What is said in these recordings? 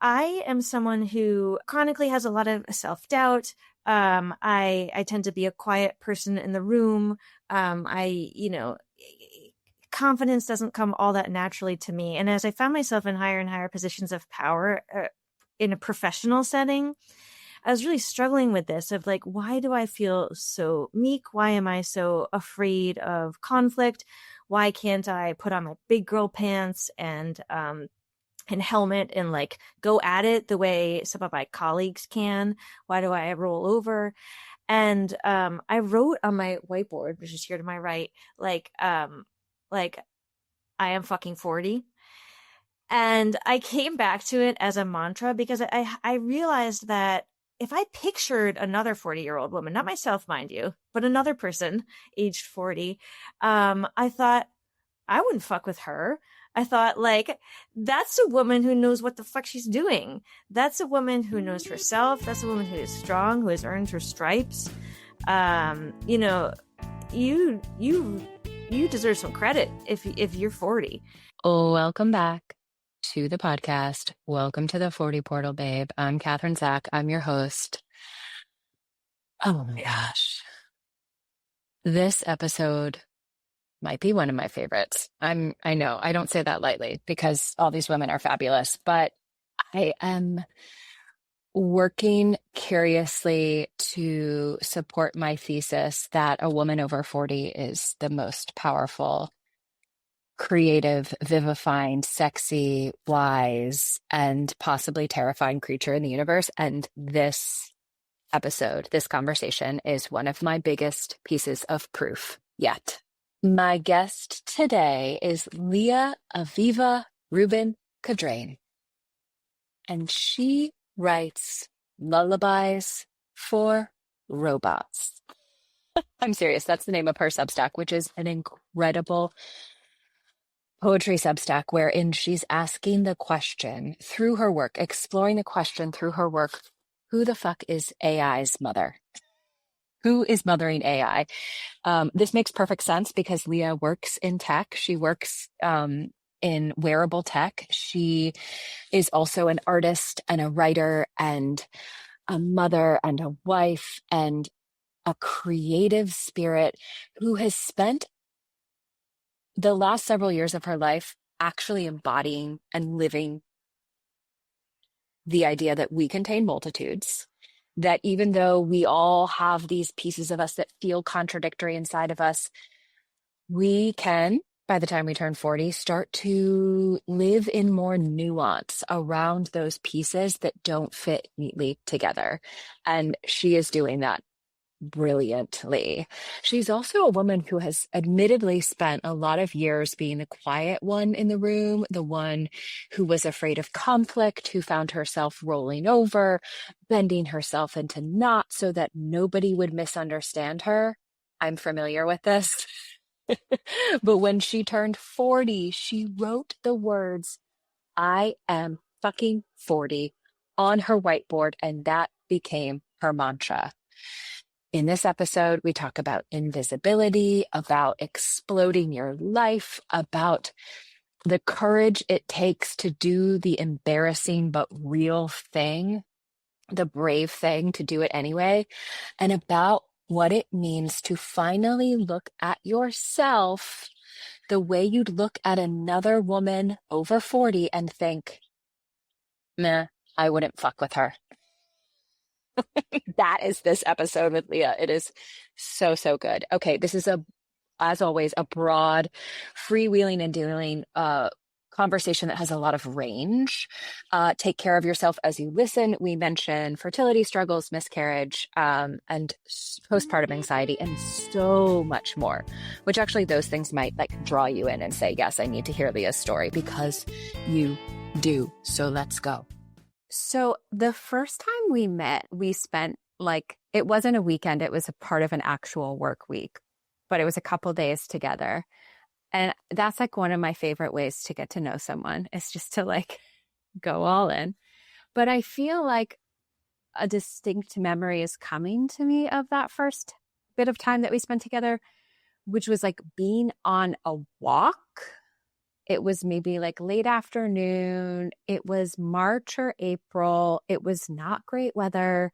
I am someone who chronically has a lot of self-doubt. I tend to be a quiet person in the room. Confidence doesn't come all that naturally to me. And as I found myself in higher and higher positions of power in a professional setting, I was really struggling with this of like, why do I feel so meek? Why am I so afraid of conflict? Why can't I put on my big girl pants and helmet and like go at it the way some of my colleagues can? Why do I roll over? And I wrote on my whiteboard, which is here to my right, like I am fucking 40. And I came back to it as a mantra because I realized that if I pictured another 40-year-old woman, not myself, mind you, but another person aged 40, I thought I wouldn't fuck with her. I thought, like, that's a woman who knows what the fuck she's doing. That's a woman who knows herself. That's a woman who is strong, who has earned her stripes. You deserve some credit if you're 40. Welcome back to the podcast. Welcome to the 40 Portal, babe. I'm Catherine Zach. I'm your host. Oh my gosh. This episode might be one of my favorites. I know I don't say that lightly because all these women are fabulous, but I am working curiously to support my thesis that a woman over 40 is the most powerful, creative, vivifying, sexy, wise, and possibly terrifying creature in the universe. And this episode, this conversation, is one of my biggest pieces of proof yet. My guest today is Leah Rubin-Cadrain, and she writes lullabies for robots. I'm serious. That's the name of her Substack, which is an incredible poetry Substack wherein she's asking the question through her work, exploring the question through her work, who the fuck is AI's mother? Who is mothering AI? This makes perfect sense because Leah works in tech. She works in wearable tech. She is also an artist and a writer and a mother and a wife and a creative spirit who has spent the last several years of her life actually embodying and living the idea that we contain multitudes, that even though we all have these pieces of us that feel contradictory inside of us, we can, by the time we turn 40, start to live in more nuance around those pieces that don't fit neatly together. And she is doing that brilliantly. She's also a woman who has admittedly spent a lot of years being the quiet one in the room, the one who was afraid of conflict, who found herself rolling over, bending herself into knots so that nobody would misunderstand her. I'm familiar with this. But when she turned 40, she wrote the words, "I am fucking 40" on her whiteboard, and that became her mantra. In this episode, we talk about invisibility, about exploding your life, about the courage it takes to do the embarrassing but real thing, the brave thing to do it anyway, and about what it means to finally look at yourself the way you'd look at another woman over 40 and think, meh, I wouldn't fuck with her. That is this episode with Leah. It is so, so good. Okay, this is as always, a broad, freewheeling and dealing conversation that has a lot of range. Take care of yourself as you listen. We mention fertility struggles, miscarriage, and postpartum anxiety, and so much more, which actually those things might like draw you in and say, yes, I need to hear Leah's story, because you do. So let's go. So the first time we met, we spent it wasn't a weekend, it was a part of an actual work week, but it was a couple days together. And that's one of my favorite ways to get to know someone, is just to go all in. But I feel like a distinct memory is coming to me of that first bit of time that we spent together, which was being on a walk It was maybe like late afternoon. It was March or April. It was not great weather,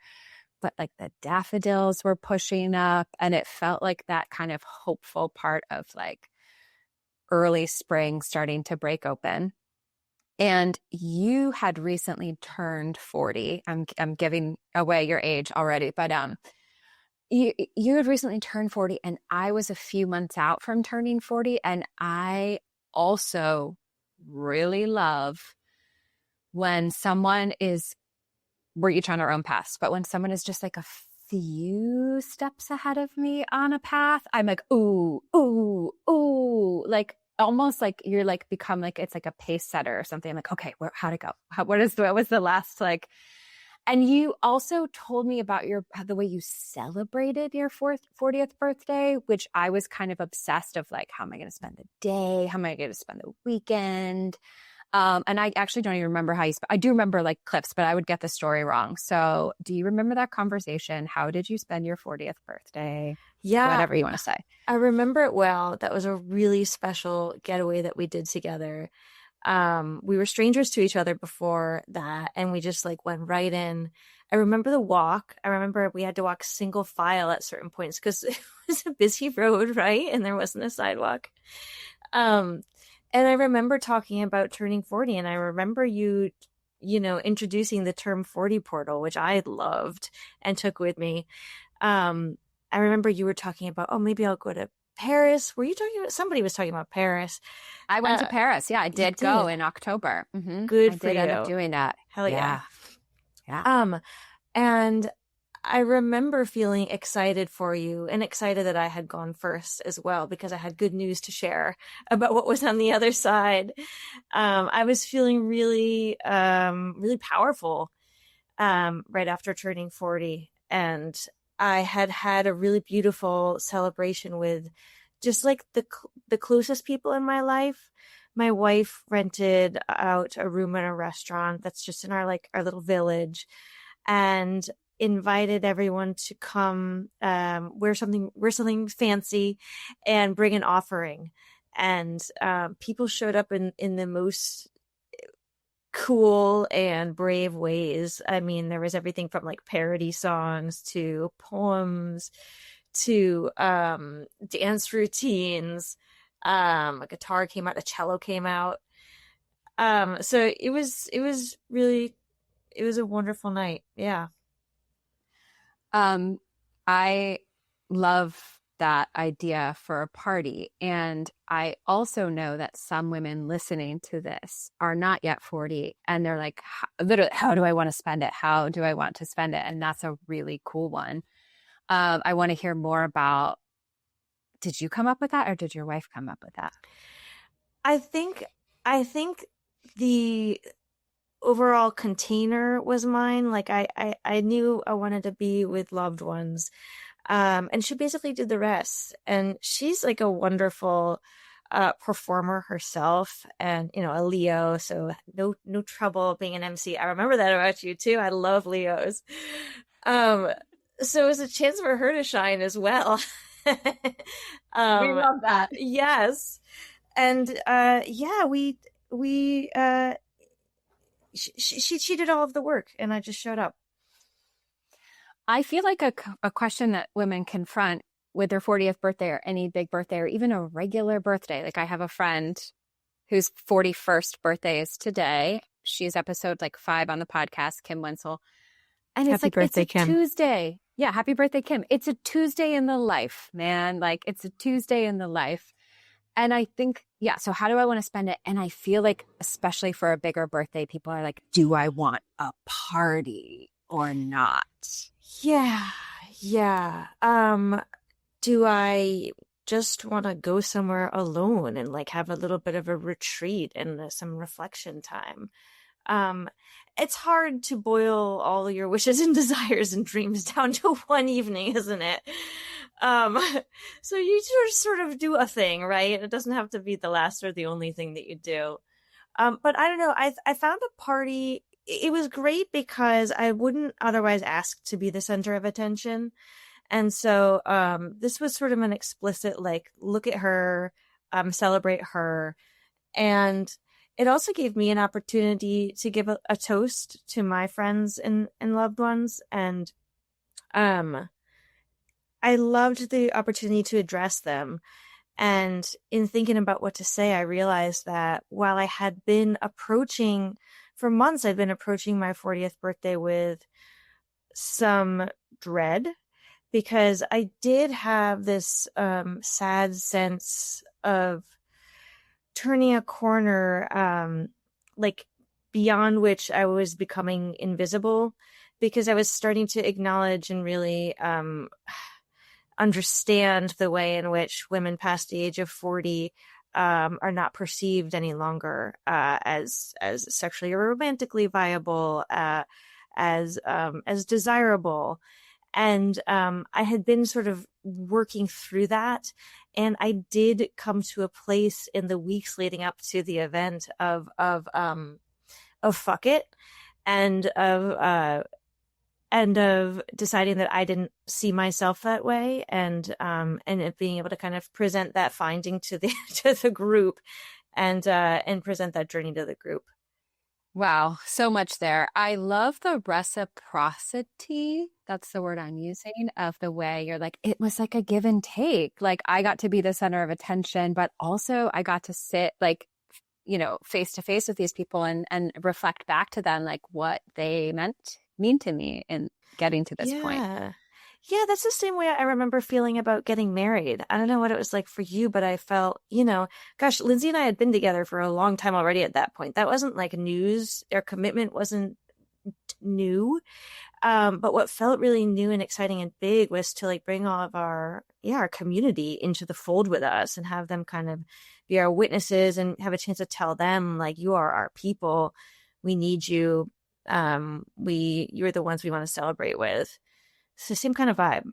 but like the daffodils were pushing up, and it felt like that kind of hopeful part of like early spring starting to break open. And you had recently turned 40. I'm giving away your age already, but you had recently turned 40, and I was a few months out from turning 40, and I also really love when someone is, we're each on our own paths, but when someone is just like a few steps ahead of me on a path, I'm like, ooh, ooh, ooh, like almost like you're like become like, it's like a pace setter or something. I'm like, okay, how'd it go? What was the last like, and you also told me about the way you celebrated your 40th birthday, which I was kind of obsessed of like, how am I going to spend the day? How am I going to spend the weekend? And I actually don't even remember I do remember like clips, but I would get the story wrong. So do you remember that conversation? How did you spend your 40th birthday? Yeah. Whatever you want to say. I remember it well. That was a really special getaway that we did together. We were strangers to each other before that, and we just like went right in. I remember the walk. I remember we had to walk single file at certain points because it was a busy road, right? And there wasn't a sidewalk. And I remember talking about turning 40, and I remember you introducing the term 40 portal, which I loved and took with me. I remember you were talking about, oh, maybe I'll go to Paris. Were you talking about, somebody was talking about Paris. I went to Paris. Yeah, I did go in October. Mm-hmm. Good for you. I did end up doing that. Hell yeah. Yeah. And I remember feeling excited for you and excited that I had gone first as well, because I had good news to share about what was on the other side. I was feeling really, really powerful right after turning 40. And I had a really beautiful celebration with just like the closest people in my life. My wife rented out a room in a restaurant that's just in our little village, and invited everyone to come wear something fancy and bring an offering. And people showed up in the most cool and brave ways. I mean, there was everything from like parody songs to poems to dance routines. A guitar came out, a cello came out. So it was a wonderful night. Yeah. I love that idea for a party. And I also know that some women listening to this are not yet 40, and they're like, literally, how do I want to spend it? How do I want to spend it? And that's a really cool one. I want to hear more about, did you come up with that, or did your wife come up with that? I think the overall container was mine. Like I knew I wanted to be with loved ones. And she basically did the rest. And she's like a wonderful performer herself, and a Leo, so no trouble being an MC. I remember that about you too. I love Leos. So it was a chance for her to shine as well. We love that. Yes. And she did all of the work, and I just showed up. I feel like a question that women confront with their 40th birthday, or any big birthday, or even a regular birthday. Like, I have a friend whose 41st birthday is today. She's episode 5 on the podcast, Kim Wenzel. And it's happy birthday, it's a Kim. Tuesday. Yeah, happy birthday, Kim. It's a Tuesday in the life, man. It's a Tuesday in the life. And I think, yeah, so how do I want to spend it? And I feel like, especially for a bigger birthday, people are like, do I want a party or not? Yeah. Do I just want to go somewhere alone and have a little bit of a retreat and some reflection time? It's hard to boil all your wishes and desires and dreams down to one evening, isn't it? So you sort of do a thing, right? It doesn't have to be the last or the only thing that you do. But I don't know. I found a party. It was great because I wouldn't otherwise ask to be the center of attention. And so this was sort of an explicit, look at her, celebrate her. And it also gave me an opportunity to give a toast to my friends and loved ones. And I loved the opportunity to address them. And in thinking about what to say, I realized that while I had been approaching, for months, I'd been approaching my 40th birthday with some dread, because I did have this sad sense of turning a corner, like beyond which I was becoming invisible, because I was starting to acknowledge and really understand the way in which women past the age of 40 are not perceived any longer as sexually or romantically viable, as desirable. And I had been sort of working through that. And I did come to a place in the weeks leading up to the event of fuck it, and of deciding that I didn't see myself that way, and it being able to kind of present that finding to the to the group, and present that journey to the group. Wow, so much there. I love the reciprocity, that's the word I'm using, of the way you're like, it was like a give and take. Like I got to be the center of attention, but also I got to sit like, face to face with these people and reflect back to them like what they mean to me in getting to this point. Yeah, that's the same way I remember feeling about getting married. I don't know what it was like for you, but I felt, gosh, Lindsay and I had been together for a long time already at that point. That wasn't like news. Our commitment wasn't new. But what felt really new and exciting and big was to like bring all of our community into the fold with us and have them kind of be our witnesses and have a chance to tell them like, you are our people. We need you. You're the ones we want to celebrate with. It's the same kind of vibe.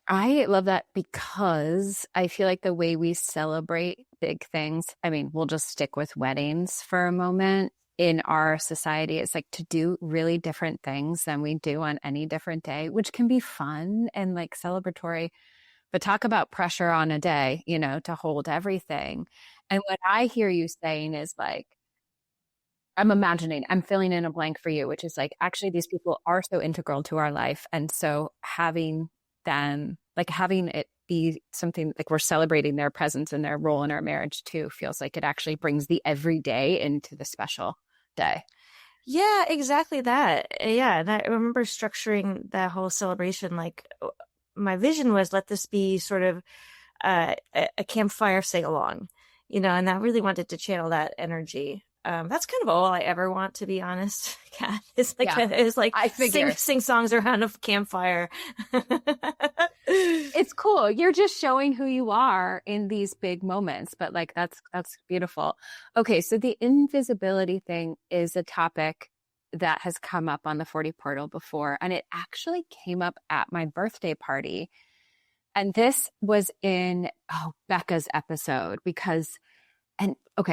I love that because I feel like the way we celebrate big things, I mean, we'll just stick with weddings for a moment. In our society, it's like to do really different things than we do on any different day, which can be fun and like celebratory. But talk about pressure on a day, to hold everything. And what I hear you saying is like, I'm filling in a blank for you, which is like, actually, these people are so integral to our life. And so having them, like having it be something like we're celebrating their presence and their role in our marriage too, feels like it actually brings the everyday into the special day. Yeah, exactly that. Yeah. And I remember structuring that whole celebration. Like my vision was, let this be sort of a campfire sing along, and I really wanted to channel that energy. That's kind of all I ever want, to be honest, Kat. It's like I sing songs around a campfire. It's cool. You're just showing who you are in these big moments, but like that's beautiful. Okay, so the invisibility thing is a topic that has come up on the 40 portal before, and it actually came up at my birthday party. And this was in Becca's episode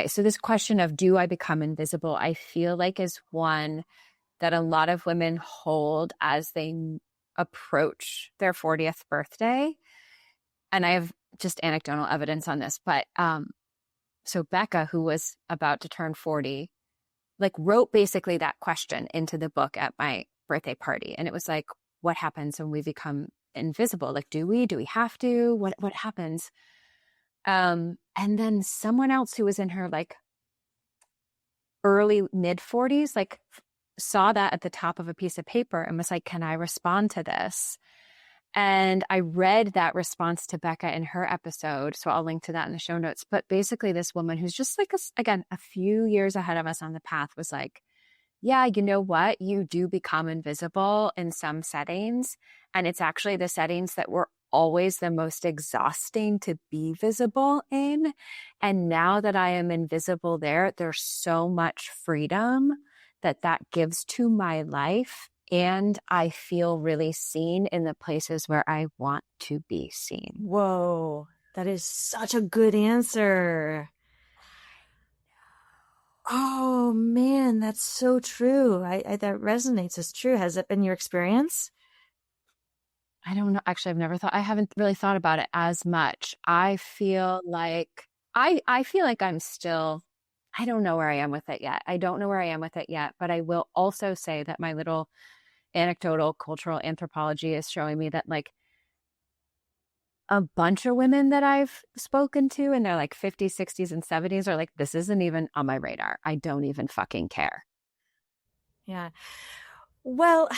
so this question of do I become invisible, I feel like is one that a lot of women hold as they approach their 40th birthday. And I have just anecdotal evidence on this, but so Becca, who was about to turn 40, like wrote basically that question into the book at my birthday party. And it was like, what happens when we become invisible? Like, do we have to? What happens? And then someone else who was in her like early mid 40s, like saw that at the top of a piece of paper and was like, can I respond to this? And I read that response to Becca in her episode. So I'll link to that in the show notes. But basically this woman who's just like, a few years ahead of us on the path was like, yeah, you know what? You do become invisible in some settings. And it's actually the settings that were always the most exhausting to be visible in. And now that I am invisible there's so much freedom that gives to my life. And I feel really seen in the places where I want to be seen. Whoa, that is such a good answer. Oh man, that's so true. I that resonates as true. Has it been your experience? I don't know. Actually, I haven't really thought about it as much. I feel like I feel like I'm still, I don't know where I am with it yet. I don't know where I am with it yet, but I will also say that my little anecdotal cultural anthropology is showing me that like a bunch of women that I've spoken to in their like 50s, 60s, and 70s are like, this isn't even on my radar. I don't even fucking care. Yeah. Well,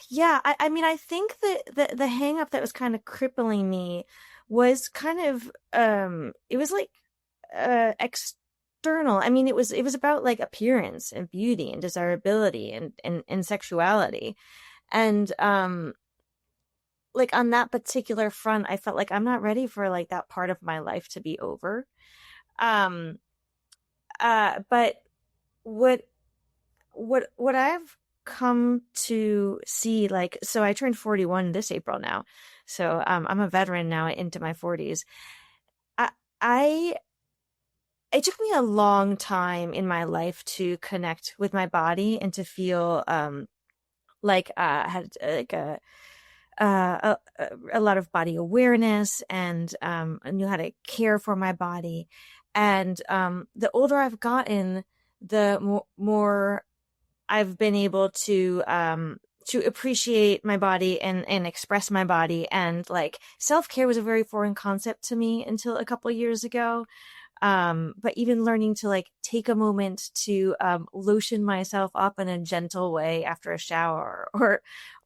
yeah, I mean, I think that the hang up that was kind of crippling me was kind of it was like external. I mean, it was about like appearance and beauty and desirability and sexuality. And like on that particular front, I felt like I'm not ready for like that part of my life to be over. Um but what what I've come to see, like, so I turned 41 this April now. So I'm a veteran now into my 40s. I I it took me a long time in my life to connect with my body and to feel like had like a lot of body awareness, and I knew how to care for my body. And the older I've gotten, the more I've been able to appreciate my body and express my body. And like self-care was a very foreign concept to me until a couple of years ago. But even learning to like take a moment to lotion myself up in a gentle way after a shower,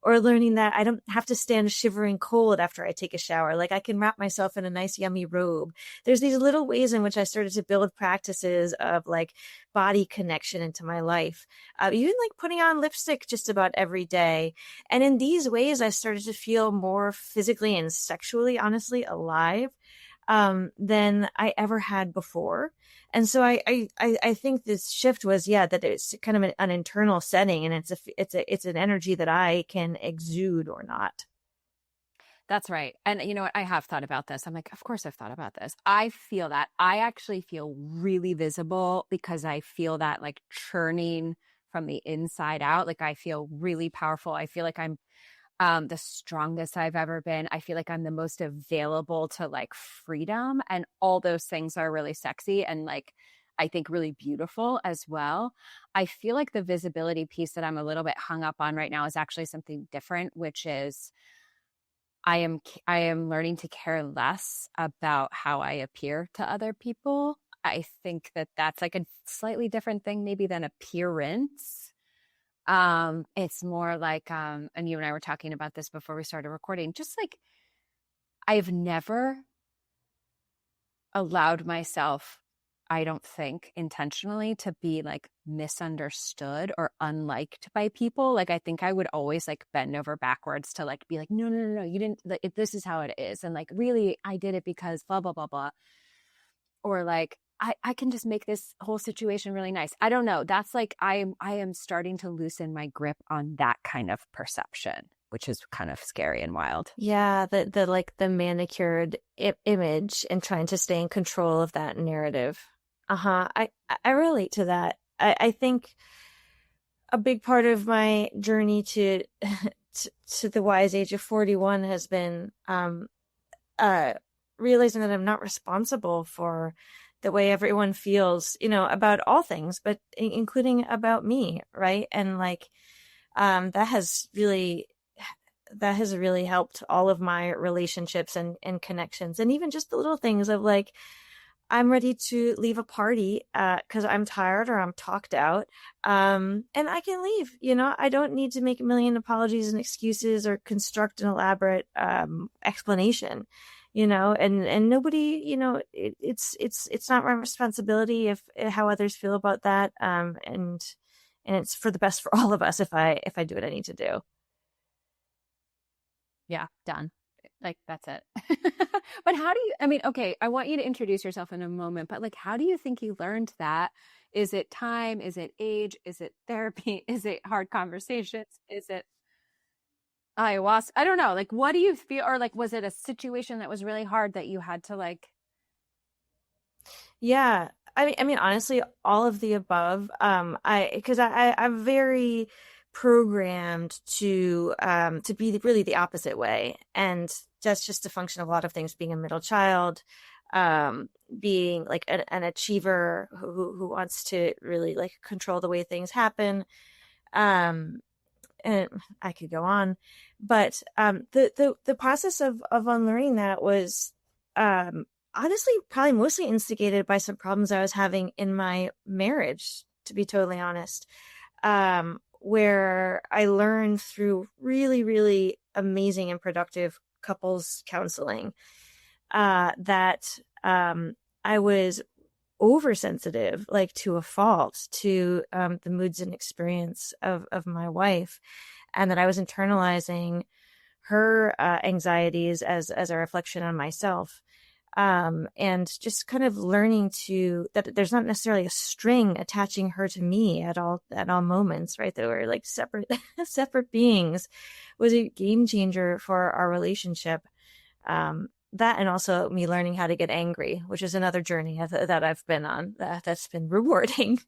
or learning that I don't have to stand shivering cold after I take a shower. Like I can wrap myself in a nice yummy robe. There's these little ways in which I started to build practices of like body connection into my life. Even like putting on lipstick just about every day. And in these ways, I started to feel more physically and sexually, honestly, alive than I ever had before. And so I think this shift was, yeah, that it's kind of an internal setting, and it's an energy that I can exude or not. That's right. And you know what? I have thought about this. I'm like, of course I've thought about this. I feel that. I actually feel really visible because I feel that like churning from the inside out. Like I feel really powerful. I feel like I'm the strongest I've ever been. I feel like I'm the most available to like freedom, and all those things are really sexy and like I think really beautiful as well. I feel like the visibility piece that I'm a little bit hung up on right now is actually something different, which is I am learning to care less about how I appear to other people. I think that that's like a slightly different thing maybe than appearance. It's more like and you and I were talking about this before we started recording, just like I've never allowed myself, I don't think intentionally, to be like misunderstood or unliked by people. Like I think I would always like bend over backwards to like be like, no, no, no, no, you didn't, like, this is how it is. And like, really, I did it because blah, blah, blah, blah. Or like, I can just make this whole situation really nice. I don't know. That's like, I am starting to loosen my grip on that kind of perception, which is kind of scary and wild. Yeah, the like the manicured image and trying to stay in control of that narrative. Uh-huh. I relate to that. I think a big part of my journey to to the wise age of 41 has been realizing that I'm not responsible for the way everyone feels, about all things, but including about me, right? And like that has really helped all of my relationships and connections, and even just the little things of like, I'm ready to leave a party because I'm tired or I'm talked out, and I can leave. I don't need to make a million apologies and excuses or construct an elaborate explanation. And nobody, it's not my responsibility if how others feel about that, and it's for the best for all of us if I do what I need to do. Yeah, done. Like that's it. But how do you, I mean, okay, I want you to introduce yourself in a moment, but like, how do you think you learned that? Is it time? Is it age? Is it therapy? Is it hard conversations? Is it ayahuasca? I don't know. Like, what do you feel? Or like, was it a situation that was really hard that you had to like? Yeah. I mean, honestly, all of the above. Because I'm very programmed to be really the opposite way, and that's just a function of a lot of things. Being a middle child, being like an achiever who wants to really like control the way things happen. And I could go on, but the process of unlearning that was honestly probably mostly instigated by some problems I was having in my marriage, to be totally honest, where I learned through really, really amazing and productive couples counseling that I was oversensitive, like to a fault, to the moods and experience of my wife, and that I was internalizing her anxieties as a reflection on myself. And just kind of learning that there's not necessarily a string attaching her to me at all moments, right? That we're like separate beings, was a game changer for our relationship. That, and also me learning how to get angry, which is another journey that I've been on that's been rewarding.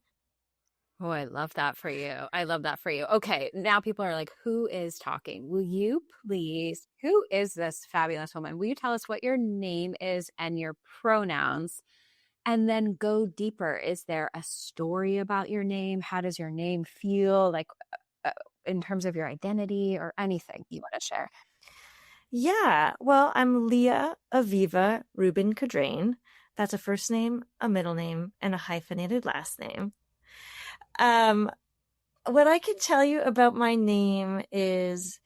Oh, I love that for you. I love that for you. Okay, now people are like, who is talking? Will you please, who is this fabulous woman? Will you tell us what your name is and your pronouns? And then go deeper. Is there a story about your name? How does your name feel like in terms of your identity or anything you want to share? Yeah, well, I'm Leah Aviva Rubin-Cadrain. That's a first name, a middle name, and a hyphenated last name. What I can tell you about my name is,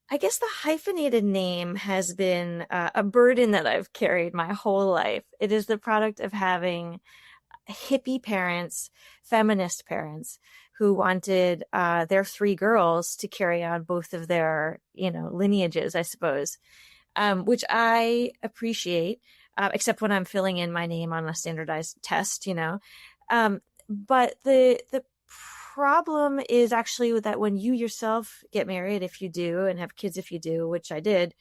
I guess the hyphenated name has been a burden that I've carried my whole life. It is the product of having hippie parents, feminist parents, who wanted their three girls to carry on both of their, lineages, I suppose, which I appreciate, except when I'm filling in my name on a standardized test, But the problem is actually that when you yourself get married, if you do, and have kids if you do, which I did,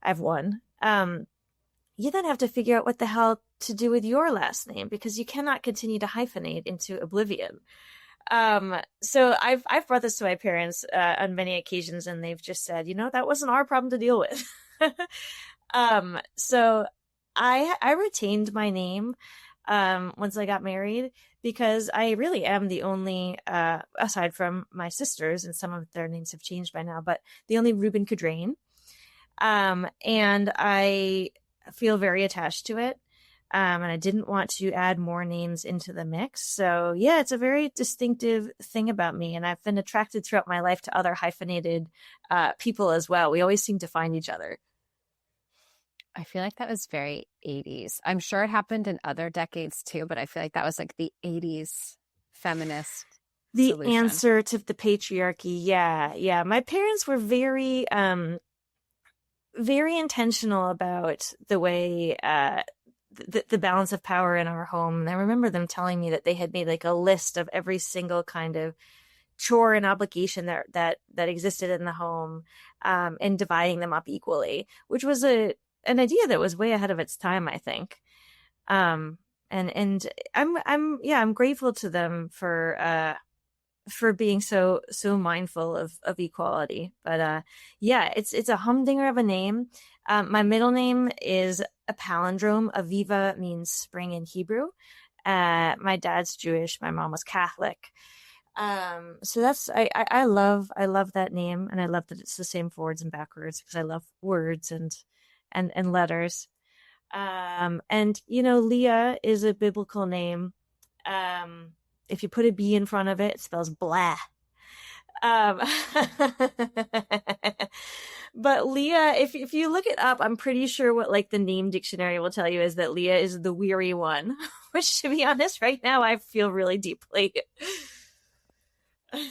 I have one, you then have to figure out what the hell to do with your last name, because you cannot continue to hyphenate into oblivion. So I've brought this to my parents on many occasions, and they've just said, that wasn't our problem to deal with. So I retained my name once I got married, because I really am the only, aside from my sisters, and some of their names have changed by now, but the only Rubin-Cadrain. And I feel very attached to it. And I didn't want to add more names into the mix. So yeah, it's a very distinctive thing about me. And I've been attracted throughout my life to other hyphenated people as well. We always seem to find each other. I feel like that was very 80s. I'm sure it happened in other decades too, but I feel like that was like the 80s feminist solution. Answer to the patriarchy. Yeah. My parents were very, very intentional about the way, the balance of power in our home. And I remember them telling me that they had made like a list of every single kind of chore and obligation that existed in the home, and dividing them up equally, which was an idea that was way ahead of its time, I think. And I'm grateful to them for being so mindful of equality. But yeah, it's a humdinger of a name. My middle name is a palindrome. Aviva means spring in Hebrew. My dad's Jewish. My mom was Catholic. So that's, I love that name, and I love that it's the same forwards and backwards, because I love words and letters. And Leah is a biblical name. If you put a B in front of it, it spells blah. But Leah, if you look it up, I'm pretty sure what like the name dictionary will tell you is that Leah is the weary one, which, to be honest, right now I feel really deeply.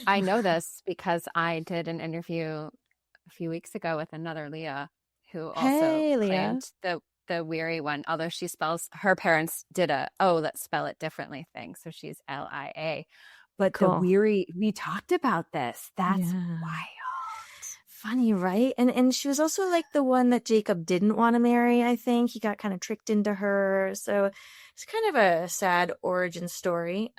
I know this because I did an interview a few weeks ago with another Leah who also claimed the weary one, although she spells, her parents did let's spell it differently thing. So she's Lia. But cool. The weary, we talked about this. That's wild. Funny, right? And she was also like the one that Jacob didn't want to marry, I think. He got kind of tricked into her. So it's kind of a sad origin story.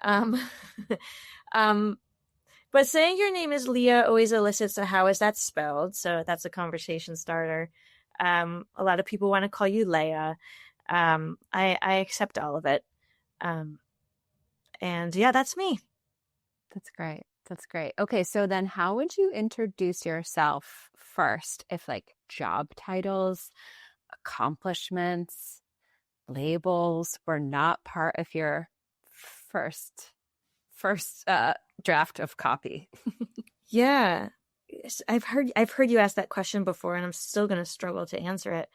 But saying your name is Leah always elicits a how is that spelled? So that's a conversation starter. A lot of people want to call you Leah. I accept all of it. And yeah, that's me. That's great. That's great. Okay, so then how would you introduce yourself first if like job titles, accomplishments, labels were not part of your first draft of copy? Yeah. Yes, I've heard you ask that question before, and I'm still going to struggle to answer it.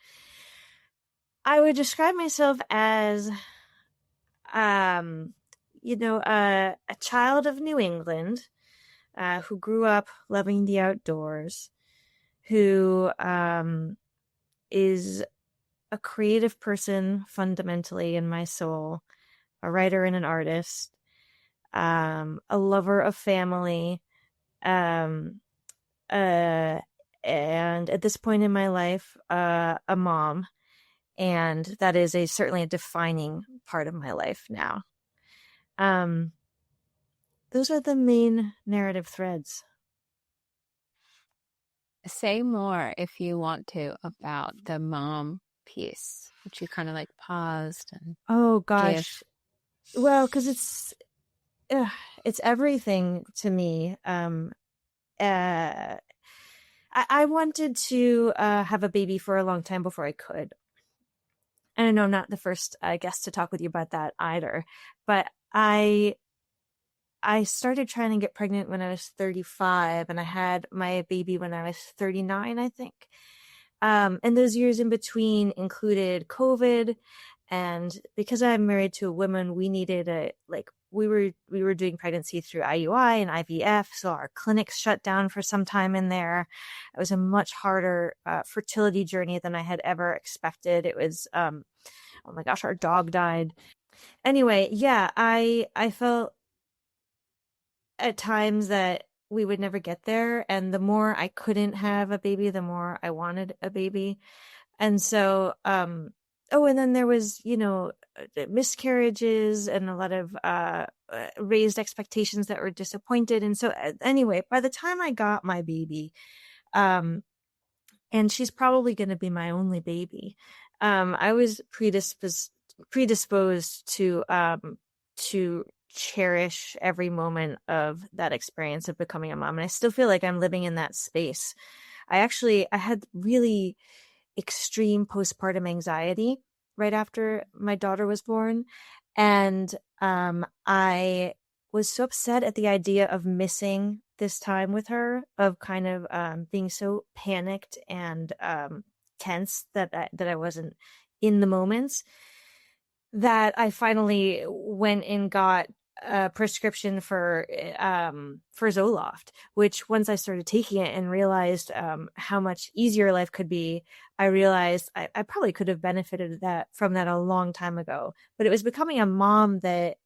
I would describe myself as a child of New England, who grew up loving the outdoors, who is a creative person fundamentally in my soul, a writer and an artist, a lover of family, um, and at this point in my life, a mom. And that is certainly a defining part of my life now. Those are the main narrative threads. Say more if you want to about the mom piece, which you kind of like paused and Oh gosh. Well, because it's everything to me. I wanted to have a baby for a long time before I could. And I know I'm not the first guest to talk with you about that either, but I started trying to get pregnant when I was 35, and I had my baby when I was 39, I think. And those years in between included COVID, and because I'm married to a woman, we needed we were doing pregnancy through IUI and IVF, so our clinics shut down for some time in there. It was a much harder fertility journey than I had ever expected. It was, oh my gosh, our dog died. Anyway, yeah, I felt at times that we would never get there, and the more I couldn't have a baby, the more I wanted a baby. And so and then there was miscarriages and a lot of raised expectations that were disappointed. And so anyway, by the time I got my baby, and she's probably going to be my only baby, I was predisposed to cherish every moment of that experience of becoming a mom. And I still feel like I'm living in that space. I had really extreme postpartum anxiety right after my daughter was born. And I was so upset at the idea of missing this time with her, of kind of being so panicked and tense that I wasn't in the moments, that I finally went and got a prescription for Zoloft, which once I started taking it and realized how much easier life could be, I realized I probably could have benefited from that a long time ago. But it was becoming a mom that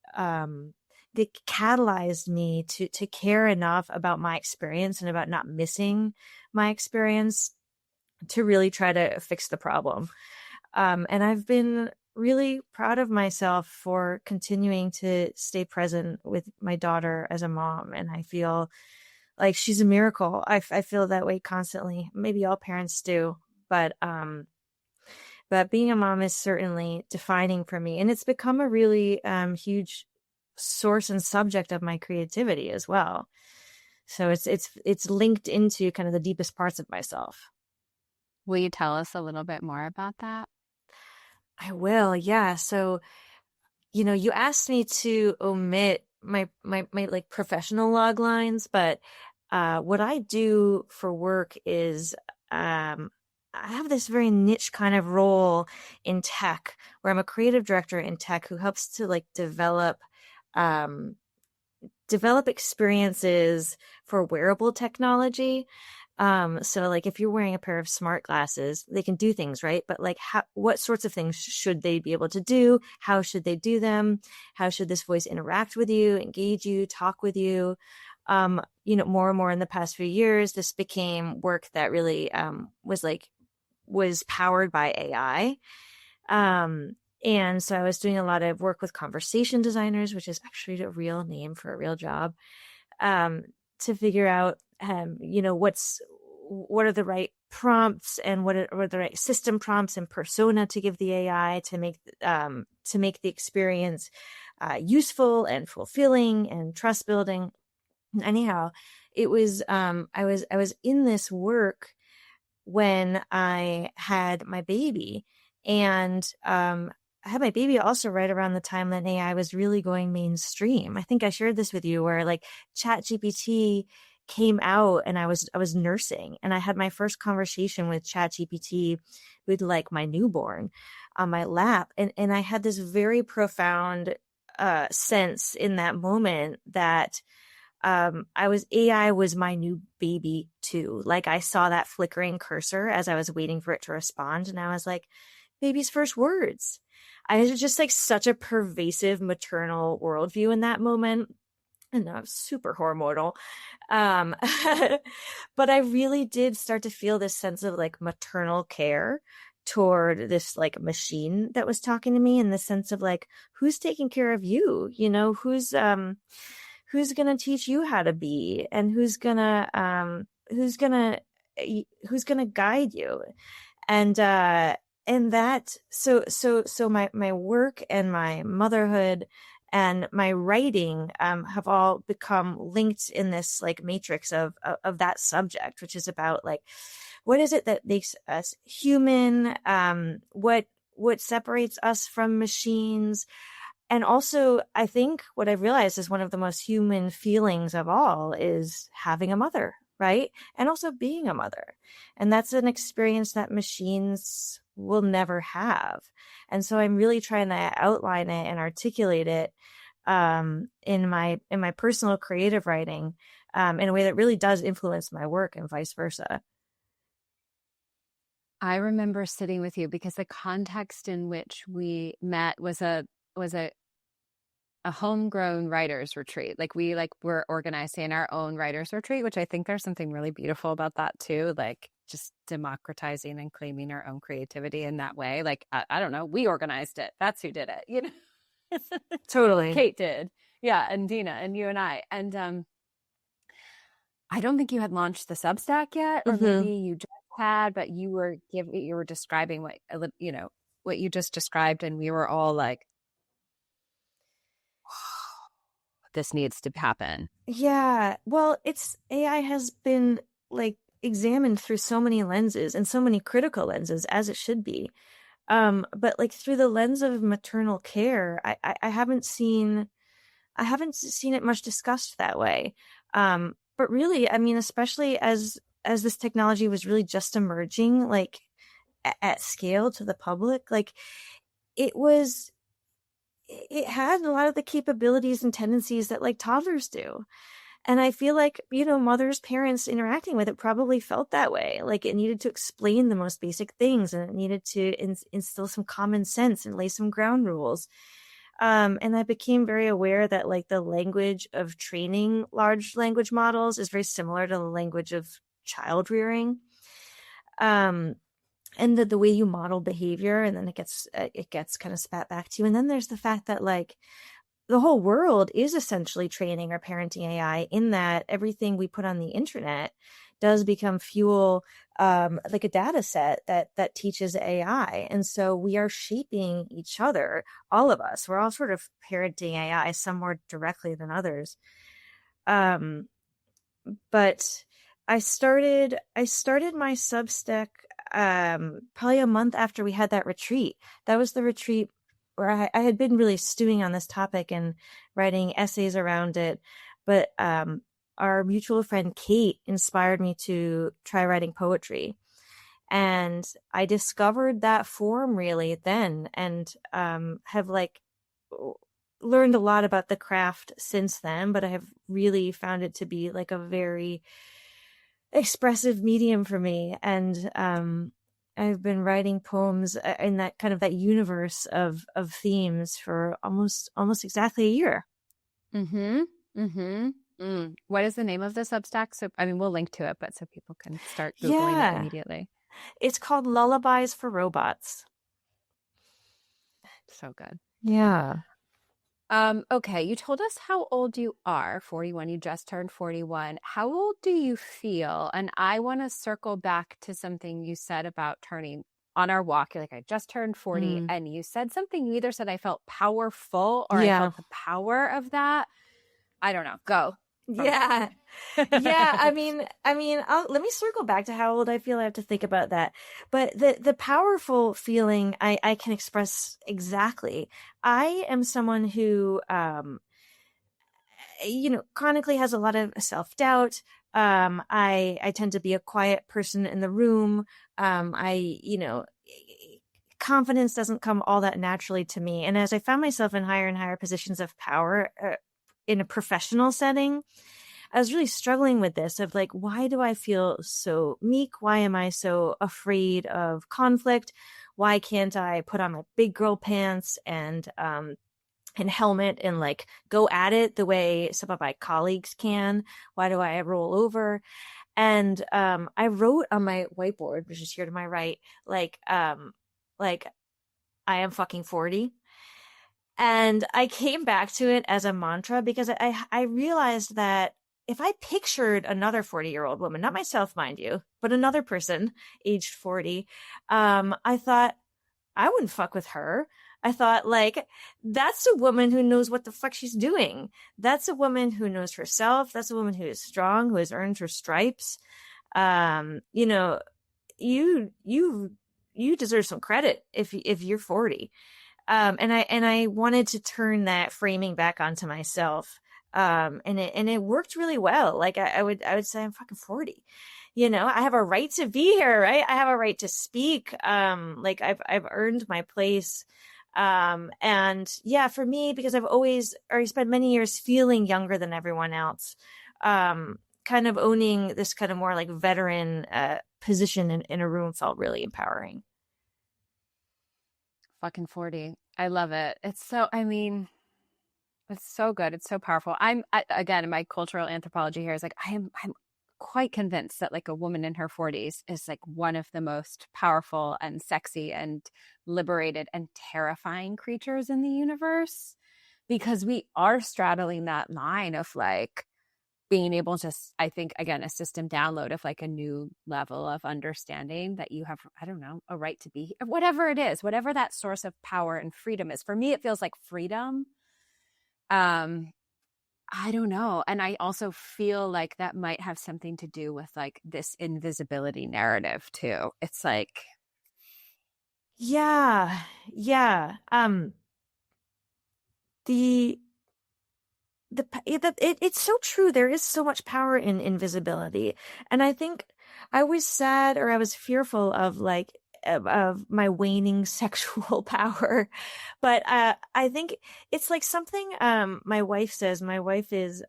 catalyzed me to care enough about my experience and about not missing my experience to really try to fix the problem. And I've been really proud of myself for continuing to stay present with my daughter as a mom. And I feel like she's a miracle. I feel that way constantly. Maybe all parents do, but being a mom is certainly defining for me. And it's become a really huge source and subject of my creativity as well. So it's linked into kind of the deepest parts of myself. Will you tell us a little bit more about that? I will, yeah. So, you asked me to omit my like professional log lines, but what I do for work is I have this very niche kind of role in tech, where I'm a creative director in tech who helps to like develop experiences for wearable technology. So like if you're wearing a pair of smart glasses, they can do things, right? But like what sorts of things should they be able to do? How should they do them? How should this voice interact with you, engage you, talk with you? More and more in the past few years, this became work that really was powered by AI. And so I was doing a lot of work with conversation designers, which is actually a real name for a real job, to figure out, what are the right prompts and what are the right system prompts and persona to give the AI to make the experience useful and fulfilling and trust building. Anyhow, it was I was in this work when I had my baby, and I had my baby also right around the time that AI was really going mainstream. I think I shared this with you, where like ChatGPT came out and I was nursing, and I had my first conversation with ChatGPT with like my newborn on my lap, and I had this very profound sense in that moment that AI was my new baby too. Like I saw that flickering cursor as I was waiting for it to respond, and I was like, baby's first words. I had just like such a pervasive maternal worldview in that moment. And I was super hormonal. But I really did start to feel this sense of like maternal care toward this like machine that was talking to me, in the sense of like, who's taking care of you? You know, who's going to teach you how to be, and who's going to guide you. And that, so my work and my motherhood and my writing have all become linked in this like matrix of that subject, which is about like, what is it that makes us human? What separates us from machines? And also, I think what I've realized is one of the most human feelings of all is having a mother, right? And also being a mother. And that's an experience that machines will never have. And so I'm really trying to outline it and articulate it in my personal creative writing in a way that really does influence my work, and vice versa. I remember sitting with you because the context in which we met was a homegrown writers retreat. Like we were organizing our own writers retreat, which I think there's something really beautiful about that too. Like just democratizing and claiming our own creativity in that way. Like, I don't know, we organized it. That's who did it, you know? Totally. Kate did. Yeah. And Dina and you and I. And I don't think you had launched the Substack yet, or maybe you just had, but you were describing what you just described, and we were all like, this needs to happen. Yeah. Well, AI has been like examined through so many lenses, and so many critical lenses, as it should be. But like through the lens of maternal care, I haven't seen it much discussed that way. But really, I mean, especially as this technology was really just emerging, like at scale to the public, like it had a lot of the capabilities and tendencies that like toddlers do. And I feel like, mothers, parents interacting with it probably felt that way. Like it needed to explain the most basic things, and it needed to instill some common sense and lay some ground rules. And I became very aware that like the language of training large language models is very similar to the language of child rearing. And the way you model behavior, and then it gets kind of spat back to you. And then there's the fact that like the whole world is essentially training or parenting AI, in that everything we put on the internet does become fuel, like a data set that teaches AI. And so we are shaping each other, all of us. We're all sort of parenting AI, some more directly than others. But I started my Substack probably a month after we had that retreat. That was the retreat where I had been really stewing on this topic and writing essays around it. But our mutual friend Kate inspired me to try writing poetry. And I discovered that form really then, and have like learned a lot about the craft since then. But I have really found it to be like a very expressive medium for me. And I've been writing poems in that kind of that universe of themes for almost exactly a year. What is the name of the Substack? So, I mean, we'll link to it, but so people can start Googling it immediately. It's called Lullabies for Robots. So good. Yeah. Okay, you told us how old you are, 41. You just turned 41. How old do you feel? And I want to circle back to something you said about turning on our walk. You're like, I just turned 40. Mm. And you said something, you either said I felt powerful or I Yeah. felt the power of that. I don't know. Go. Yeah. Yeah, let me circle back to how old I feel. I have to think about that. But the powerful feeling I can express exactly. I am someone who, chronically has a lot of self-doubt. I tend to be a quiet person in the room. Confidence doesn't come all that naturally to me. And as I found myself in higher and higher positions of power, in a professional setting, I was really struggling with this of like, why do I feel so meek? Why am I so afraid of conflict? Why can't I put on my big girl pants and helmet and like go at it the way some of my colleagues can? Why do I roll over? And I wrote on my whiteboard, which is here to my right, like I am fucking 40. And I came back to it as a mantra because I realized that if I pictured another 40-year-old woman, not myself, mind you, but another person aged 40, I thought I wouldn't fuck with her. I thought, like, that's a woman who knows what the fuck she's doing. That's a woman who knows herself. That's a woman who is strong, who has earned her stripes. Um, you know, you deserve some credit if you're 40. And I wanted to turn that framing back onto myself. And it worked really well. Like I would say I'm fucking 40. I have a right to be here, right? I have a right to speak. Like I've earned my place. And yeah, for me, because I've always already spent many years feeling younger than everyone else, kind of owning this kind of more like veteran, position in a room felt really empowering. Fucking 40. I love it. It's so good. It's so powerful. Again, in my cultural anthropology here is like, I'm quite convinced that like a woman in her 40s is like one of the most powerful and sexy and liberated and terrifying creatures in the universe, because we are straddling that line of like being able to, I think, again, a system download of like a new level of understanding that you have, I don't know, a right to be, whatever it is, whatever that source of power and freedom is. For me, it feels like freedom. I don't know. And I also feel like that might have something to do with like this invisibility narrative too. It's like, Yeah. Yeah. The it's so true. There is so much power in invisibility. And I think I was sad, or I was fearful of like of my waning sexual power. But I think it's like something my wife says. My wife is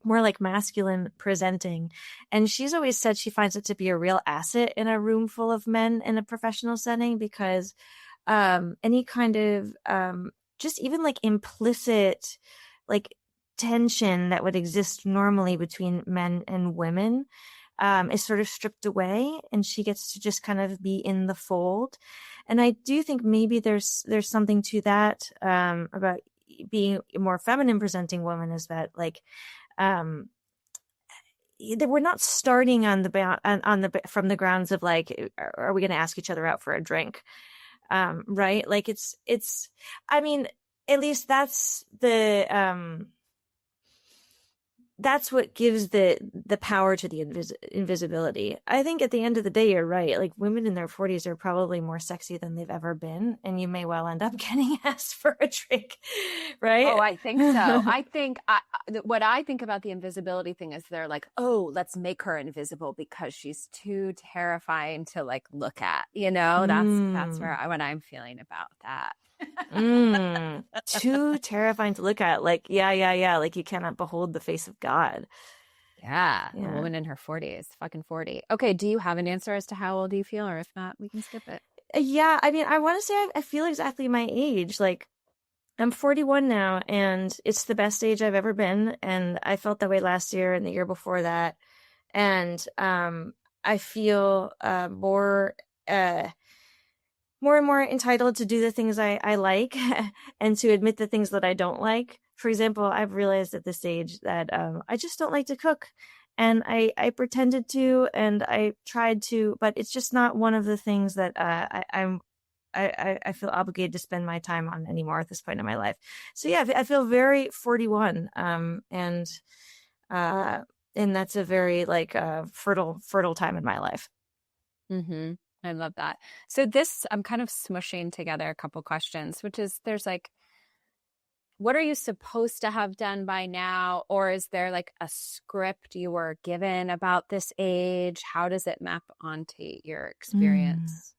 more like masculine presenting, and she's always said she finds it to be a real asset in a room full of men in a professional setting, because any kind of just even like implicit like tension that would exist normally between men and women is sort of stripped away, and she gets to just kind of be in the fold. And I do think maybe there's something to that about being a more feminine presenting woman, is that like that we're not starting on the from the grounds of like, are we going to ask each other out for a drink? Right? Like it's I mean, at least that's what gives the power to the invisibility. I think at the end of the day, you're right. Like women in their 40s are probably more sexy than they've ever been, and you may well end up getting asked for a drink, right? oh, I think so. What I think about the invisibility thing is they're like, oh, let's make her invisible because she's too terrifying to like look at. That's where what I'm feeling about that. Too terrifying to look at. Like, yeah. Like you cannot behold the face of God. Yeah. A woman in her 40s, fucking 40. Okay. Do you have an answer as to how old you feel? Or if not, we can skip it. Yeah. I mean, I want to say I feel exactly my age. Like I'm 41 now, and it's the best age I've ever been. And I felt that way last year and the year before that. And I feel more more and more entitled to do the things I like and to admit the things that I don't like. For example, I've realized at this age that I just don't like to cook. And I pretended to, and I tried to, but it's just not one of the things that I feel obligated to spend my time on anymore at this point in my life. So yeah, I feel very 41, and that's a very like fertile time in my life. Mm-hmm. I love that. So this, I'm kind of smushing together a couple questions, which is there's like, what are you supposed to have done by now? Or is there like a script you were given about this age? How does it map onto your experience?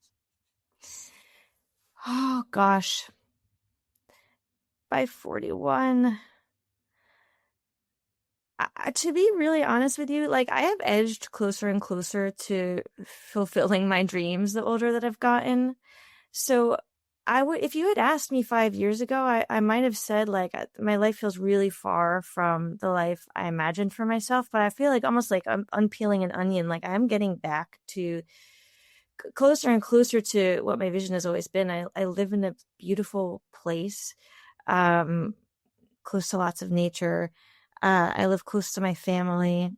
Oh gosh. By 41, to be really honest with you, like I have edged closer and closer to fulfilling my dreams the older that I've gotten. So I would, if you had asked me 5 years ago, I might have said like my life feels really far from the life I imagined for myself. But I feel like almost like I'm unpeeling an onion. Like I'm getting back to closer and closer to what my vision has always been. I live in a beautiful place, close to lots of nature. I live close to my family.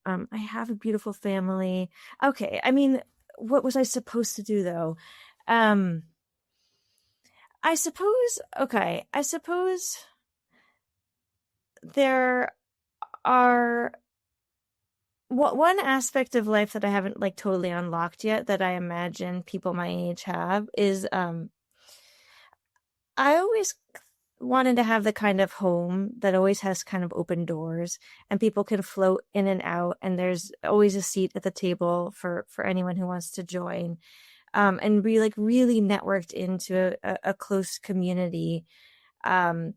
I have a beautiful family. Okay. I mean, what was I supposed to do though? I suppose there are one aspect of life that I haven't like totally unlocked yet that I imagine people my age have is I always wanted to have the kind of home that always has kind of open doors and people can float in and out, and there's always a seat at the table for anyone who wants to join, and be like really networked into a close community. And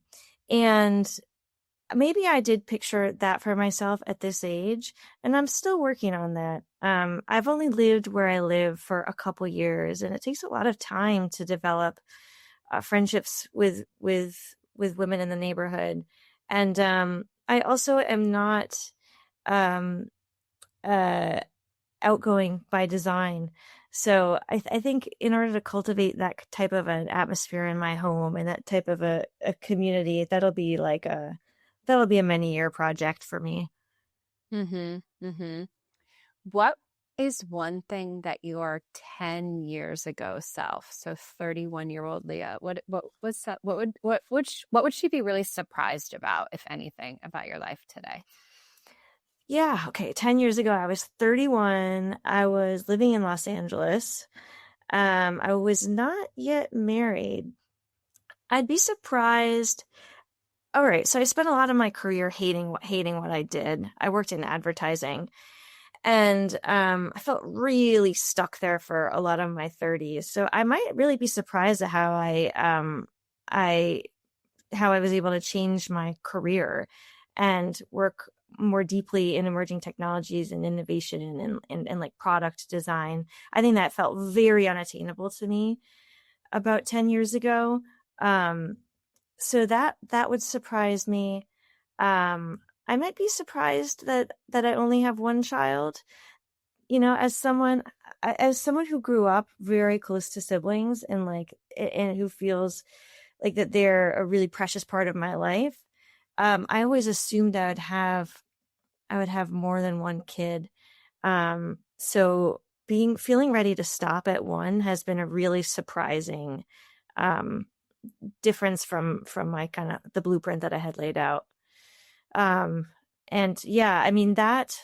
maybe I did picture that for myself at this age, and I'm still working on that. I've only lived where I live for a couple years, and it takes a lot of time to develop friendships with women in the neighborhood. And I also am not outgoing by design. So I think in order to cultivate that type of an atmosphere in my home and that type of a community, that'll be a many-year project for me. Mm-hmm. Mm-hmm. What is one thing that your 10 years ago self, so 31-year-old Leah, what was that? What would she be really surprised about, if anything, about your life today? Yeah, okay. 10 years ago, I was 31. I was living in Los Angeles. I was not yet married. I'd be surprised. All right, so I spent a lot of my career hating what I did. I worked in advertising, and I felt really stuck there for a lot of my 30s. So I might really be surprised at how I was able to change my career and work more deeply in emerging technologies and innovation and like product design. I think that felt very unattainable to me about 10 years ago. So that would surprise me. I might be surprised that I only have one child. You know, as someone who grew up very close to siblings and who feels like that they're a really precious part of my life. I always assumed I would have more than one kid. So feeling ready to stop at one has been a really surprising difference from my kind of the blueprint that I had laid out. And yeah, I mean that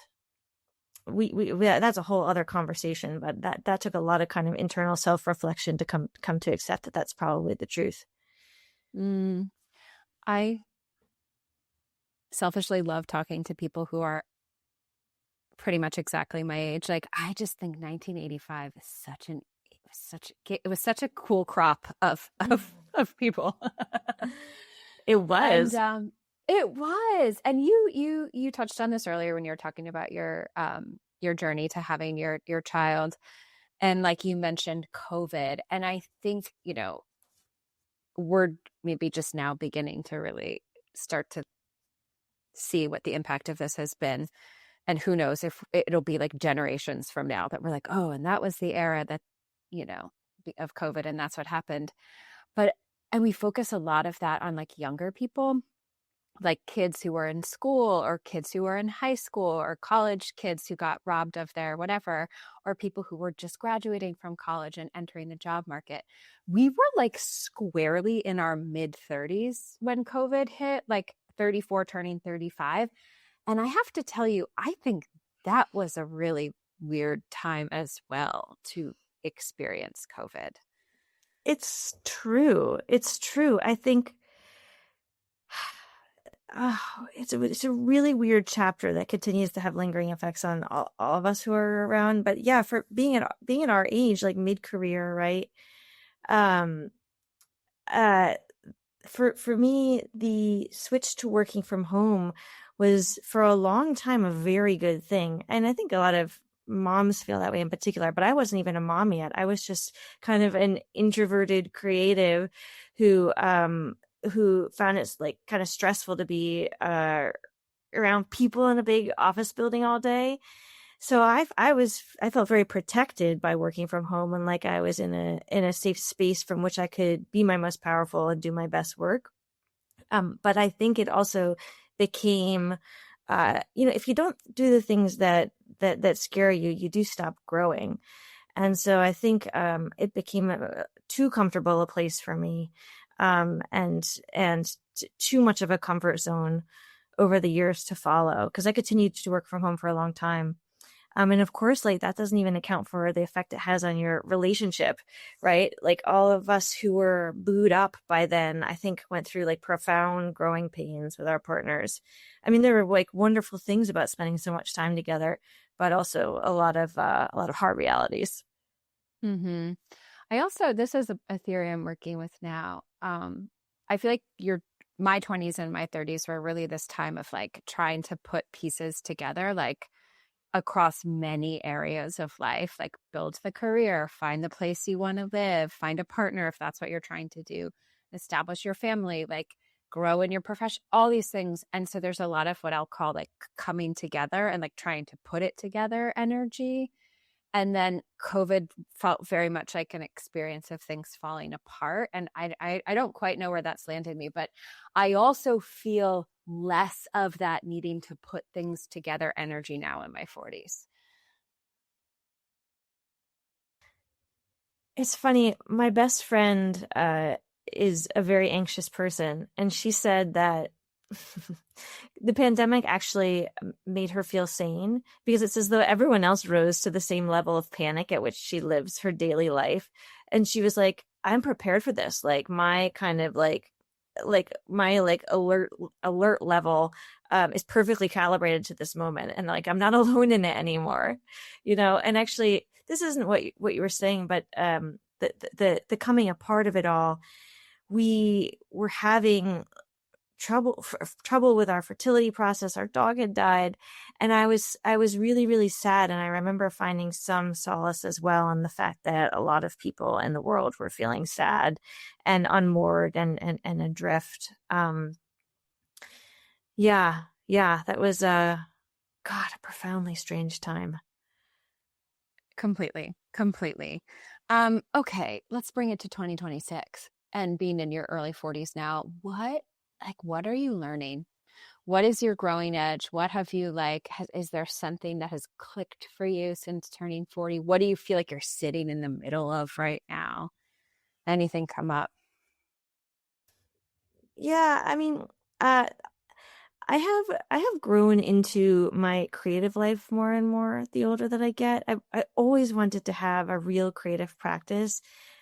we that's a whole other conversation, but that took a lot of kind of internal self-reflection to come to accept that that's probably the truth. I selfishly love talking to people who are pretty much exactly my age. Like, I just think 1985 is it was such a cool crop of people. It was. And it was. And you touched on this earlier when you were talking about your journey to having your child, and like you mentioned COVID, and I think, you know, we're maybe just now beginning to really start to see what the impact of this has been. And who knows if it'll be like generations from now that we're like, oh, and that was the era that, you know, of COVID, and that's what happened. And we focus a lot of that on like younger people, like kids who were in school or kids who were in high school or college kids who got robbed of their whatever, or people who were just graduating from college and entering the job market. We were like squarely in our mid 30s when COVID hit, like 34 turning 35. And I have to tell you, I think that was a really weird time as well to experience COVID. It's true. It's true. I think it's a really weird chapter that continues to have lingering effects on all of us who are around. But yeah, for being at our age, like mid-career, right? Um, for me, the switch to working from home was for a long time a very good thing. And I think a lot of moms feel that way in particular, but I wasn't even a mom yet. I was just kind of an introverted creative who found it like kind of stressful to be around people in a big office building all day. So I felt very protected by working from home, and like I was in a safe space from which I could be my most powerful and do my best work. But I think it also became, if you don't do the things that scare you, you do stop growing. And so I think it became too comfortable a place for me, and too much of a comfort zone over the years to follow, because I continued to work from home for a long time. And of course, like that doesn't even account for the effect it has on your relationship, right? Like all of us who were booed up by then, I think went through like profound growing pains with our partners. I mean, there were like wonderful things about spending so much time together, but also a lot of hard realities. Mm-hmm. This is a theory I'm working with now. I feel like my 20s and my 30s were really this time of like trying to put pieces together, like across many areas of life, like build the career, find the place you want to live, find a partner if that's what you're trying to do, establish your family, like grow in your profession, all these things. And so there's a lot of what I'll call like coming together and like trying to put it together energy. And then COVID felt very much like an experience of things falling apart. And I don't quite know where that's landed me, but I also feel less of that needing to put things together energy now in my 40s. It's funny. My best friend is a very anxious person, and she said that the pandemic actually made her feel sane, because it's as though everyone else rose to the same level of panic at which she lives her daily life. And she was like, I'm prepared for this. Like my kind of like my like alert level is perfectly calibrated to this moment. And like, I'm not alone in it anymore, and actually this isn't what you were saying, but the coming apart of it all, we were having trouble with our fertility process. Our dog had died, and I was really, really sad. And I remember finding some solace as well in the fact that a lot of people in the world were feeling sad and unmoored and adrift. That was a profoundly strange time. Completely. Okay, let's bring it to 2026 and being in your early 40s now. What are you learning? What is your growing edge? What have you is there something that has clicked for you since turning 40? What do you feel like you're sitting in the middle of right now? Anything come up? Yeah, I mean, I have grown into my creative life more and more the older that I get. I always wanted to have a real creative practice,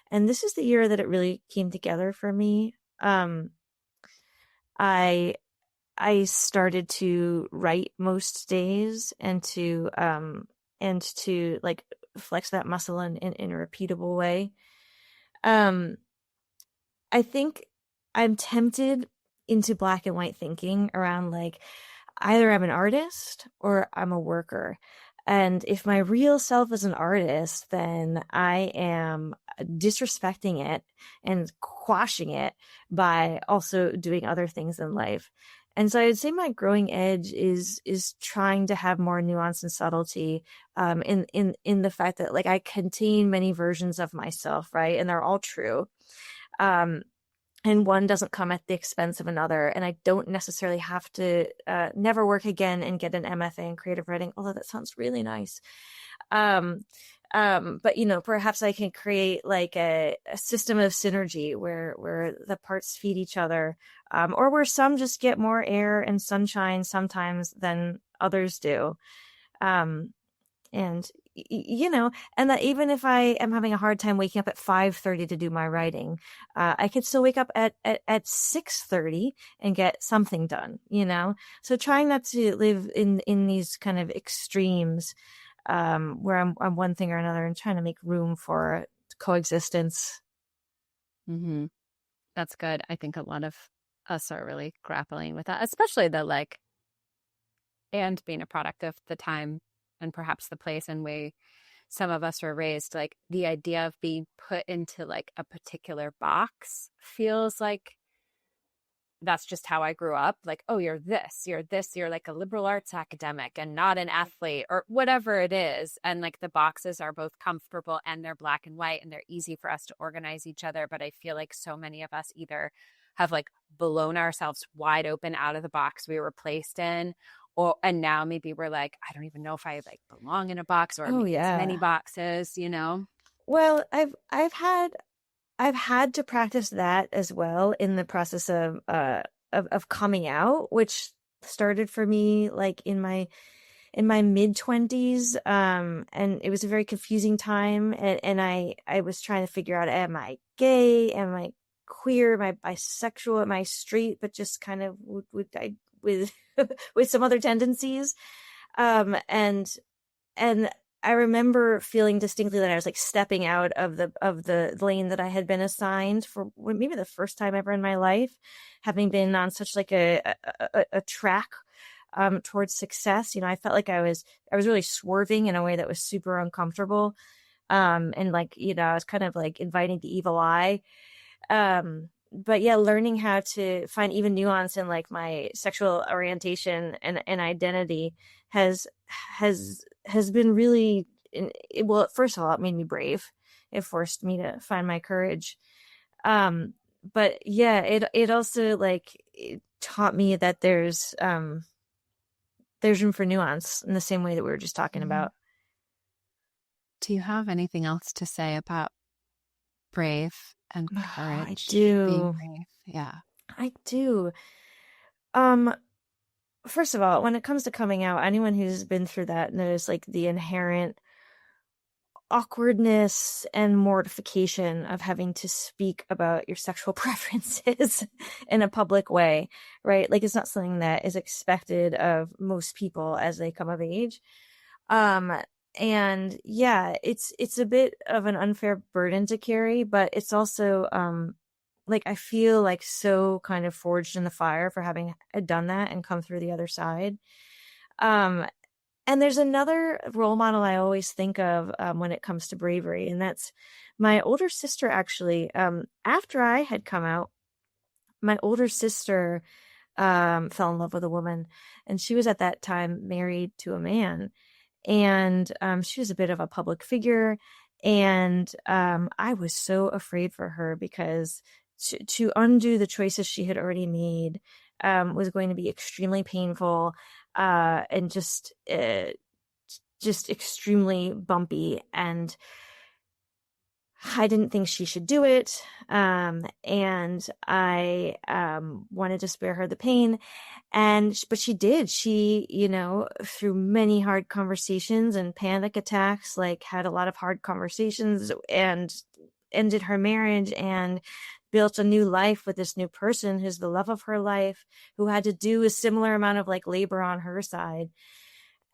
and this is the year that it really came together for me. I started to write most days, and to like flex that muscle in a repeatable way. I think I'm tempted into black and white thinking around like either I'm an artist or I'm a worker. And if my real self is an artist, then I am disrespecting it and quashing it by also doing other things in life. And so I would say my growing edge is trying to have more nuance and subtlety, in the fact that like I contain many versions of myself, right? And they're all true. And one doesn't come at the expense of another. And I don't necessarily have to never work again and get an MFA in creative writing, although that sounds really nice. But perhaps I can create like a system of synergy where the parts feed each other, or where some just get more air and sunshine sometimes than others do. And and that even if I am having a hard time waking up at 5:30 to do my writing, I could still wake up at 6:30 and get something done, So trying not to live in these kind of extremes, where I'm one thing or another, and trying to make room for coexistence. Mm-hmm. That's good. I think a lot of us are really grappling with that, especially and being a product of the time and perhaps the place and way some of us were raised. Like the idea of being put into like a particular box feels like that's just how I grew up. Like, oh, you're like a liberal arts academic and not an athlete or whatever it is. And like the boxes are both comfortable and they're black and white and they're easy for us to organize each other. But I feel like so many of us either have like blown ourselves wide open out of the box we were placed in, and now maybe we're like, I don't even know if I like belong in a box or many boxes, Well, I've had to practice that as well in the process of coming out, which started for me like in my mid-20s, and it was a very confusing time, and I was trying to figure out, am I gay, am I queer, am I bisexual, am I straight, but just kind of with with some other tendencies, and I remember feeling distinctly that I was like stepping out of the lane that I had been assigned for maybe the first time ever in my life, having been on such like a track towards success. I felt like I was really swerving in a way that was super uncomfortable, and like I was kind of like inviting the evil eye. But yeah, learning how to find even nuance in like my sexual orientation and identity has been really, well, first of all, it made me brave. It forced me to find my courage. But yeah, it also it taught me that there's room for nuance in the same way that we were just talking about. Do you have anything else to say about brave and courage? I do. Being brave. Yeah. I do. First of all, when it comes to coming out, anyone who's been through that knows like the inherent awkwardness and mortification of having to speak about your sexual preferences in a public way, right? Like it's not something that is expected of most people as they come of age. And yeah, it's a bit of an unfair burden to carry, but it's also like I feel like so kind of forged in the fire for having done that and come through the other side. And there's another role model I always think of when it comes to bravery, and that's my older sister. Actually, after I had come out, my older sister fell in love with a woman, and she was at that time married to a man. And she was a bit of a public figure, and I was so afraid for her because to undo the choices she had already made was going to be extremely painful, and just extremely bumpy, and I didn't think she should do it, and I wanted to spare her the pain, but she did. She, through many hard conversations and panic attacks, like had a lot of hard conversations and ended her marriage and built a new life with this new person who's the love of her life, who had to do a similar amount of like labor on her side.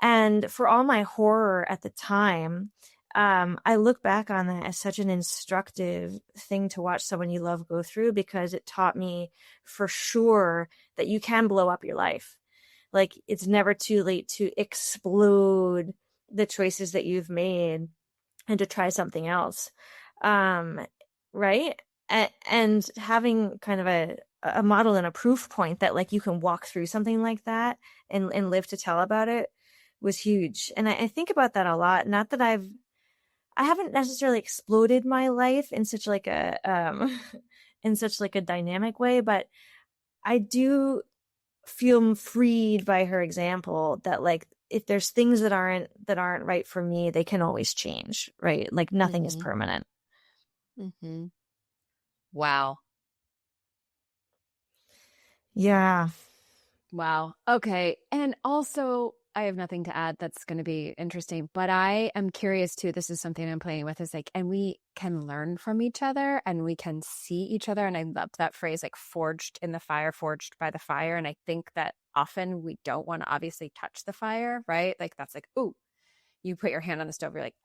And for all my horror at the time, I look back on that as such an instructive thing to watch someone you love go through, because it taught me for sure that you can blow up your life. Like it's never too late to explode the choices that you've made and to try something else. Right. And having kind of a model and a proof point that like you can walk through something like that and live to tell about it was huge. And I think about that a lot. Not that I haven't necessarily exploded my life in such like a in such like a dynamic way, but I do feel freed by her example that like if there's things that aren't right for me, they can always change, right? Like nothing is permanent. Mm-hmm. Wow. Yeah. Wow. Okay. And also, I have nothing to add that's going to be interesting, but I am curious too. This is something I'm playing with is like, and we can learn from each other and we can see each other. And I love that phrase, like forged in the fire, forged by the fire. And I think that often we don't want to obviously touch the fire, right? Like that's like, ooh, you put your hand on the stove. You're like,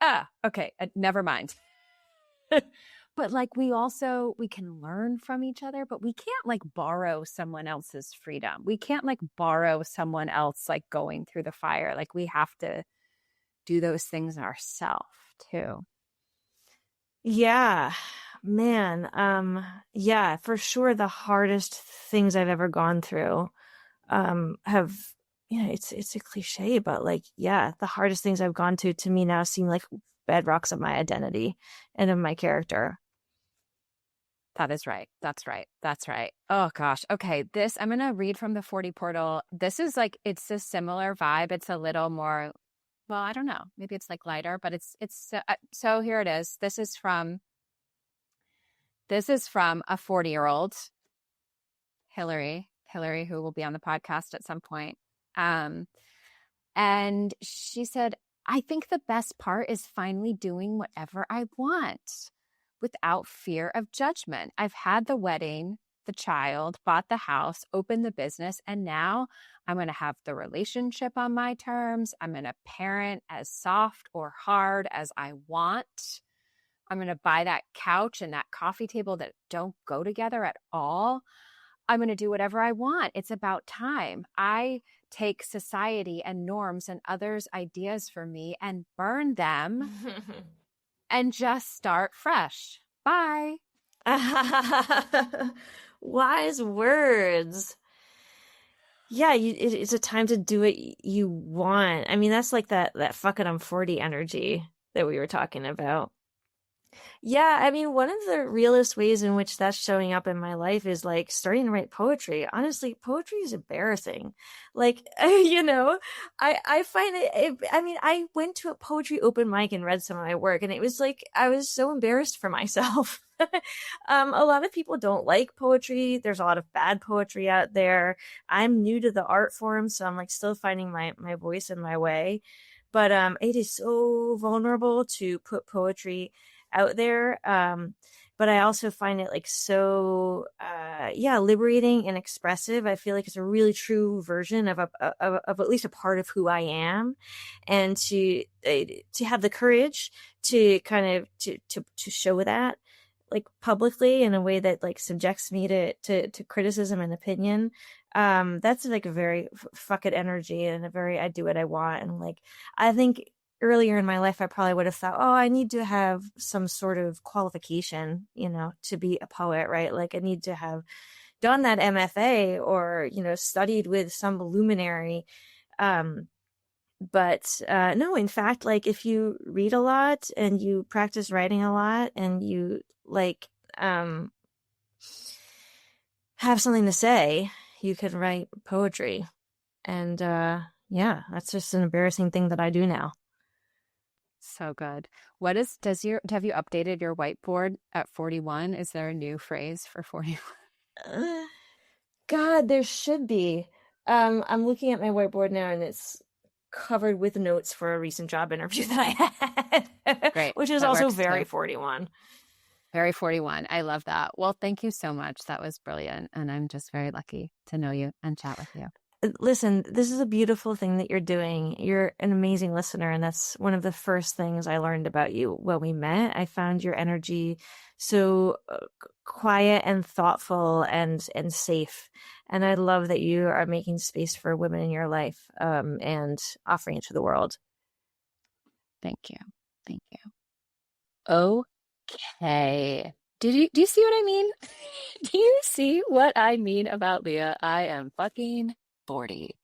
okay, never mind. But like we can learn from each other, but we can't like borrow someone else's freedom. We can't like borrow someone else like going through the fire. Like we have to do those things ourselves too. Yeah, man. Yeah, for sure. The hardest things I've ever gone through, have, it's a cliche, but like, yeah, the hardest things I've gone to me now seem like bedrocks of my identity and of my character. That is right. That's right. That's right. Oh gosh. Okay. I'm going to read from the 40 portal. This is like, it's a similar vibe. It's a little more, well, I don't know. Maybe it's like lighter, but so here it is. This is from a 40-year-old, Hillary, who will be on the podcast at some point. And she said, I think the best part is finally doing whatever I want without fear of judgment. I've had the wedding, the child, bought the house, opened the business, and now I'm going to have the relationship on my terms. I'm going to parent as soft or hard as I want. I'm going to buy that couch and that coffee table that don't go together at all. I'm going to do whatever I want. It's about time. I take society and norms and others' ideas for me and burn them and just start fresh. Bye. Wise words. Yeah, it's a time to do what you want. I mean, that's like that fuck it, I'm 40 energy that we were talking about. Yeah, I mean, one of the realest ways in which that's showing up in my life is like starting to write poetry. Honestly, poetry is embarrassing. Like, I find I mean, I went to a poetry open mic and read some of my work, and it was like I was so embarrassed for myself. A lot of people don't like poetry. There's a lot of bad poetry out there. I'm new to the art form, so I'm like still finding my voice and my way. But it is so vulnerable to put poetry out there. But I also find it like so liberating and expressive. I feel like it's a really true version of at least a part of who I am, and to have the courage to kind of to show that like publicly in a way that like subjects me to criticism and opinion. That's like a very fuck it energy and a very I do what I want. And like I think earlier in my life, I probably would have thought, oh, I need to have some sort of qualification, to be a poet, right? Like I need to have done that MFA or, studied with some luminary. But no, in fact, like if you read a lot and you practice writing a lot and you like have something to say, you can write poetry. And yeah, that's just an embarrassing thing that I do now. So good. Have you updated your whiteboard at 41? Is there a new phrase for 41? God, there should be. I'm looking at my whiteboard now and it's covered with notes for a recent job interview that I had. Great. Which is that also works very too. 41. Very 41. I love that. Well, thank you so much. That was brilliant. And I'm just very lucky to know you and chat with you. Listen, this is a beautiful thing that you're doing. You're an amazing listener, and that's one of the first things I learned about you when we met. I found your energy so quiet and thoughtful and safe, and I love that you are making space for women in your life, and offering it to the world. Thank you. Okay. Do you see what I mean? Do you see what I mean about Leah? I am fucking 40.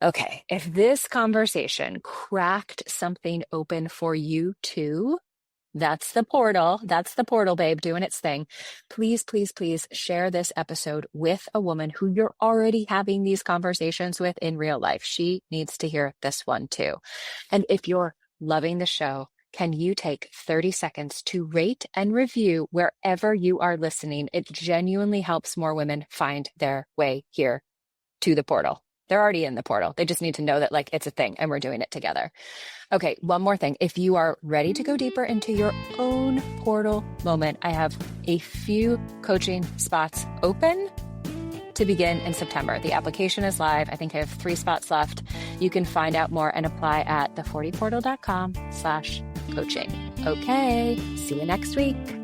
Okay, if this conversation cracked something open for you too, that's the portal. That's the portal, babe, doing its thing. Please, please, please share this episode with a woman who you're already having these conversations with in real life. She needs to hear this one too. And if you're loving the show, can you take 30 seconds to rate and review wherever you are listening? It genuinely helps more women find their way here to the portal. They're already in the portal. They just need to know that like it's a thing and we're doing it together. Okay, one more thing. If you are ready to go deeper into your own portal moment, I have a few coaching spots open to begin in September. The application is live. I think I have 3 spots left. You can find out more and apply at the40portal.com/coaching. Okay, see you next week.